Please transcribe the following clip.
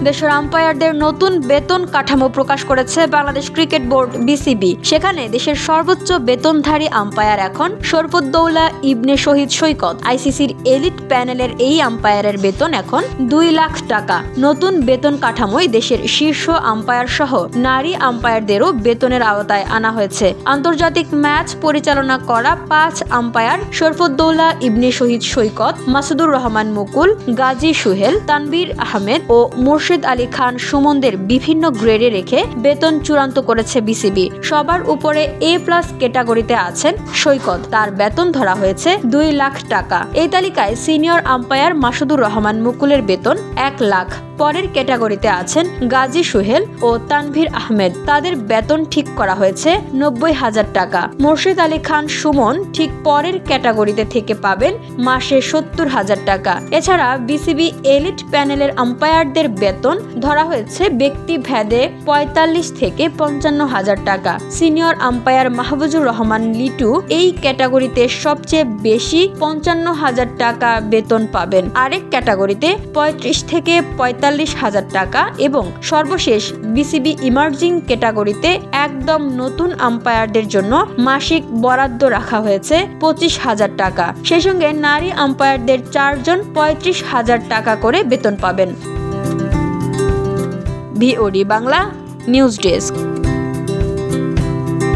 দেশের আম্পায়ারদের নতুন বেতন কাঠামো প্রকাশ করেছে বাংলাদেশ ক্রিকেট বোর্ড বিসিবি। সেখানে দেশের সর্বোচ্চ বেতনধারী আম্পায়ার এখন শরফুদ্দৌলা ইবনে শহীদ সৈকত। আইসিসির এলিট প্যানেলের এই আম্পায়ারের বেতন এখন 2 লাখ টাকা। নতুন বেতন কাঠামোয় দেশের শীর্ষ আম্পায়ার সহ নারী আম্পায়ারদেরও বেতনের আওতায় আনা হয়েছে। আন্তর্জাতিক ম্যাচ পরিচালনা করা 5 আম্পায়ার শরফুদ্দৌলা ইবনে শহীদ সৈকত, মাসুদুর রহমান মুকুল, গাজী সুহেল, তানভীর আহমেদ ও মুর্শিদ আলী খান সুমনদের বিভিন্ন গ্রেডে রেখে বেতন চূড়ান্ত করেছে বিসিবি। সবার উপরে A+ ক্যাটাগরিতে আছেন সৈকত, তার বেতন ধরা হয়েছে 2 লাখ টাকা। এই তালিকায় সিনিয়র আম্পায়ার মাসুদুর রহমান মুকুলের বেতন 1 লাখ। পরের ক্যাটাগরিতে আছেন গাজী সুহেল ও তানভীর আহমেদ, তাদের বেতন ঠিক করা হয়েছে 90,000 টাকা। মুর্শিদ আলী খান সুমন ঠিক পরের ক্যাটাগরিতে থেকে পাবেন মাসে 70,000 টাকা। এছাড়া বিসিবি এলিট প্যানেলের আম্পায়ারদের বেতন ধরা হয়েছে ব্যক্তি ভেদে 45 থেকে 55,000 টাকা। সিনিয়র আম্পায়ার মাহফুজুর রহমান লিটু এই ক্যাটাগরিতে সবচেয়ে বেশি 55,000 টাকা বেতন পাবেন। আরেক ক্যাটাগরিতে 35 থেকে 45,000 টাকা এবং সর্বশেষ বিসিবি ইমার্জিং ক্যাটাগরিতে একদম নতুন আম্পায়ারদের জন্য মাসিক বরাদ্দ রাখা হয়েছে 25,000 টাকা। সেই সঙ্গে নারী আম্পায়ারদের 4 জন 35,000 টাকা করে বেতন পাবেন। VOD Bangla news desk.